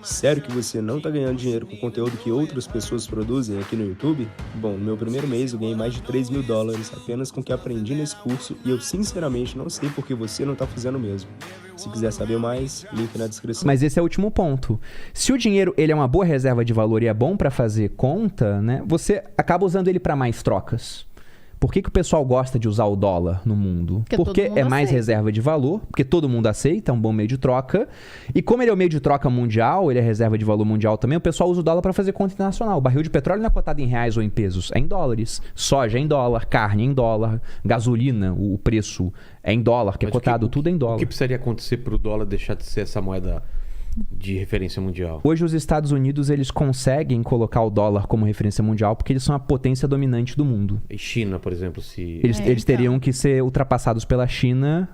Sério que você não tá ganhando dinheiro com o conteúdo que outras pessoas produzem aqui no YouTube? Bom, no meu primeiro mês eu ganhei mais de $3 mil apenas com o que aprendi nesse curso e eu sinceramente não sei por que você não tá fazendo o mesmo. Se quiser saber mais, link na descrição. Mas esse é o último ponto. Se o dinheiro ele é uma boa reserva de valor e é bom para fazer conta, né, você acaba usando ele para mais trocas. Por que o pessoal gosta de usar o dólar no mundo? Porque é mais reserva de valor, porque todo mundo aceita, é um bom meio de troca. E como ele é o meio de troca mundial, ele é reserva de valor mundial também, o pessoal usa o dólar para fazer conta internacional. O barril de petróleo não é cotado em reais ou em pesos, é em dólares. Soja é em dólar, carne é em dólar, gasolina, o preço é em dólar, que é cotado, tudo é em dólar. O que precisaria acontecer para o dólar deixar de ser essa moeda de referência mundial? Hoje os Estados Unidos eles conseguem colocar o dólar como referência mundial porque eles são a potência dominante do mundo. E China, por exemplo, se... Eles teriam que ser ultrapassados pela China,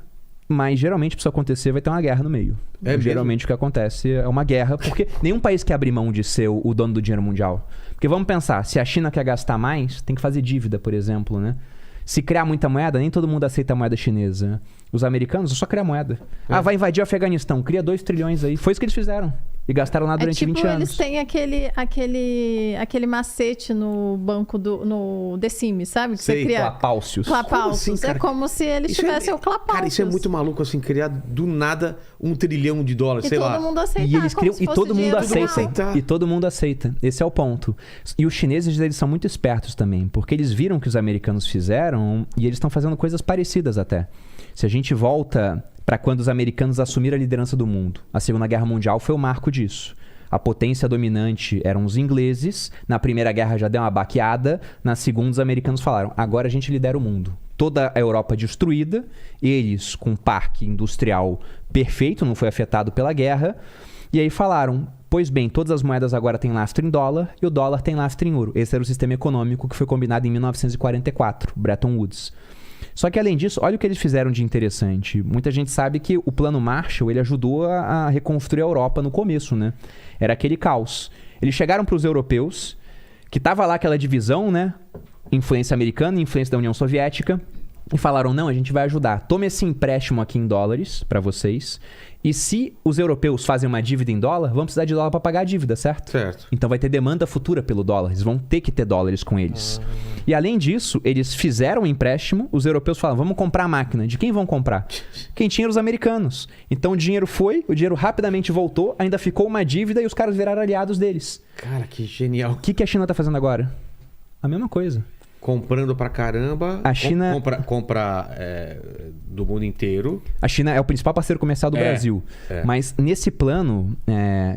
mas geralmente para isso acontecer vai ter uma guerra no meio. Geralmente o que acontece é uma guerra, porque nenhum país quer abrir mão de ser o dono do dinheiro mundial. Porque vamos pensar, se a China quer gastar mais, tem que fazer dívida, por exemplo, né? Se criar muita moeda, nem todo mundo aceita a moeda chinesa. Os americanos só criam moeda. Vai invadir o Afeganistão, cria 2 trilhões aí. Foi isso que eles fizeram. E gastaram lá durante 20 anos. Eles têm aquele macete no banco no The Sims, sabe? Que você cria... Clapaucios. Clapaucios. Assim, é como se eles tivessem o Clapaucios. Cara, isso é muito maluco, assim, criar do nada $1 trilhão, sei lá. E todo mundo aceita. E eles criam, e todo mundo aceita. E todo mundo aceita. Esse é o ponto. E os chineses, eles são muito espertos também, porque eles viram o que os americanos fizeram e eles estão fazendo coisas parecidas até. Se a gente volta para quando os americanos assumiram a liderança do mundo, a Segunda Guerra Mundial foi o marco disso. A potência dominante eram os ingleses, na Primeira Guerra já deu uma baqueada, na Segunda os americanos falaram, agora a gente lidera o mundo. Toda a Europa destruída, eles com um parque industrial perfeito, não foi afetado pela guerra, e aí falaram, pois bem, todas as moedas agora têm lastro em dólar e o dólar tem lastro em ouro. Esse era o sistema econômico que foi combinado em 1944, Bretton Woods. Só que além disso, olha o que eles fizeram de interessante. Muita gente sabe que o Plano Marshall ele ajudou a reconstruir a Europa no começo, né? Era aquele caos. Eles chegaram para os europeus, que tava lá aquela divisão, né? Influência americana, influência da União Soviética, e falaram, não, a gente vai ajudar. Tome esse empréstimo aqui em dólares para vocês. E se os europeus fazem uma dívida em dólar, vão precisar de dólar para pagar a dívida, certo? Certo. Então vai ter demanda futura pelo dólar. Eles vão ter que ter dólares com eles. E além disso, eles fizeram um empréstimo. Os europeus falaram, vamos comprar a máquina. De quem vão comprar? Quem tinha os americanos. Então o dinheiro foi, o dinheiro rapidamente voltou, ainda ficou uma dívida e os caras viraram aliados deles. Cara, que genial. O que a China tá fazendo agora? A mesma coisa. Comprando pra caramba. A China... Compra do mundo inteiro. A China é o principal parceiro comercial do Brasil. Mas nesse plano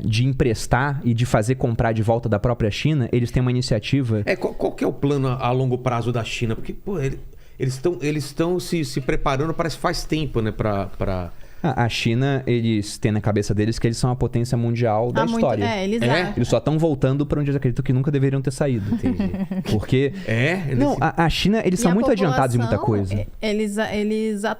de emprestar e de fazer comprar de volta da própria China, eles têm uma iniciativa... Qual que é o plano a longo prazo da China? Porque, pô, eles estão se preparando, parece faz tempo, né? A China, eles têm na cabeça deles que eles são a potência mundial da história. Eles só estão voltando para onde eles acreditam que nunca deveriam ter saído. Entendi. Porque... Não, a China, eles são muito adiantados em muita coisa. Eles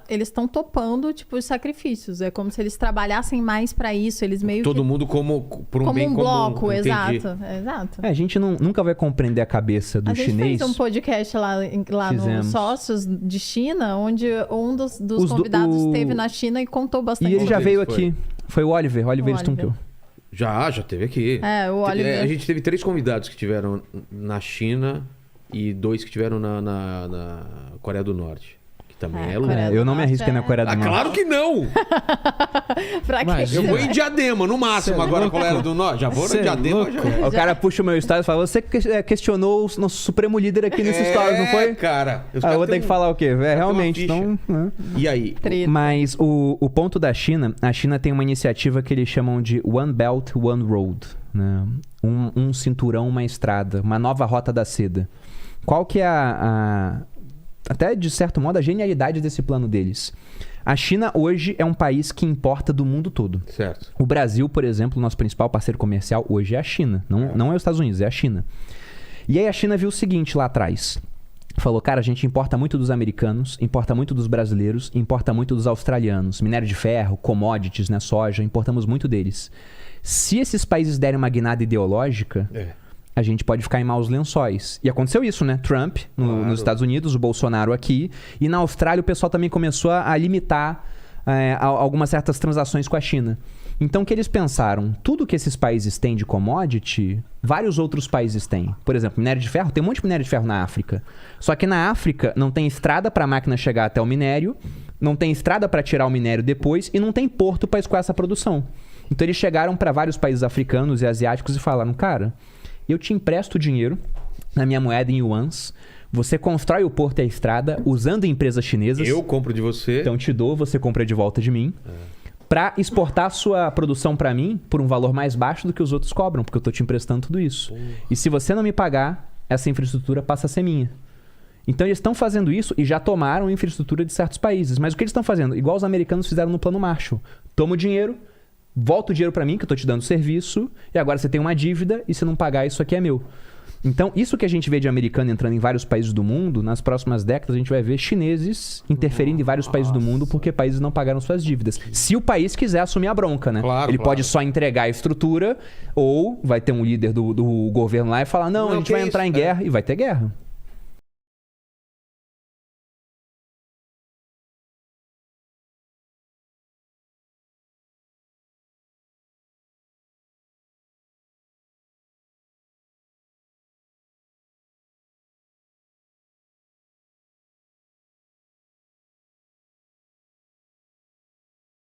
estão topando, tipo, os sacrifícios. É como se eles trabalhassem mais para isso. Eles meio Todo mundo como por um bem comum. Bloco, Entendi. exato. A gente nunca vai compreender a cabeça do chinês. A gente fez um podcast lá no Sócios de China, onde um dos convidados esteve na China e contou bastante. E ele já veio aqui. Foi o Oliver Stunkel. Já teve aqui. O Oliver. A gente teve 3 convidados que estiveram na China e 2 que estiveram na Coreia do Norte. Que também é lugar. Eu não me arrisquei na Coreia do Norte. Claro que não! Eu vou em Diadema, no máximo, agora Coreia do Norte. Já vou em Diadema. O cara puxa o meu stories e fala, você questionou o nosso supremo líder aqui nesse stories, não foi? Cara. Eu vou ter que falar o quê? Realmente, então... E aí? Mas o ponto da China, a China tem uma iniciativa que eles chamam de One Belt, One Road. Né? Um cinturão, uma estrada, uma nova rota da seda. Qual que é até de certo modo, a genialidade desse plano deles? A China hoje é um país que importa do mundo todo. Certo. O Brasil, por exemplo, nosso principal parceiro comercial hoje é a China. Não é os Estados Unidos, é a China. E aí a China viu o seguinte lá atrás. Falou, cara, a gente importa muito dos americanos, importa muito dos brasileiros, importa muito dos australianos. Minério de ferro, commodities, né, soja, importamos muito deles. Se esses países derem uma guinada ideológica... a gente pode ficar em maus lençóis. E aconteceu isso, né? Trump nos Estados Unidos, o Bolsonaro aqui. E na Austrália o pessoal também começou a limitar algumas certas transações com a China. Então, o que eles pensaram? Tudo que esses países têm de commodity, vários outros países têm. Por exemplo, minério de ferro, tem um monte de minério de ferro na África. Só que na África não tem estrada para a máquina chegar até o minério, não tem estrada para tirar o minério depois e não tem porto para escoar essa produção. Então, eles chegaram para vários países africanos e asiáticos e falaram, cara, eu te empresto dinheiro na minha moeda em yuans, você constrói o porto e a estrada usando empresas chinesas. Eu compro de você. Então, te dou, você compra de volta de mim. Para exportar a sua produção para mim por um valor mais baixo do que os outros cobram, porque eu tô te emprestando tudo isso. E se você não me pagar, essa infraestrutura passa a ser minha. Então eles estão fazendo isso e já tomaram a infraestrutura de certos países. Mas o que eles estão fazendo? Igual os americanos fizeram no Plano Marshall. Toma o dinheiro, volta o dinheiro para mim, que eu tô te dando serviço, e agora você tem uma dívida, e se não pagar, isso aqui é meu. Então, isso que a gente vê de americano entrando em vários países do mundo, nas próximas décadas a gente vai ver chineses interferindo em vários países do mundo porque países não pagaram suas dívidas. Se o país quiser assumir a bronca, né? Claro, Ele pode só entregar a estrutura ou vai ter um líder do governo lá e falar, não a gente vai entrar em guerra e vai ter guerra.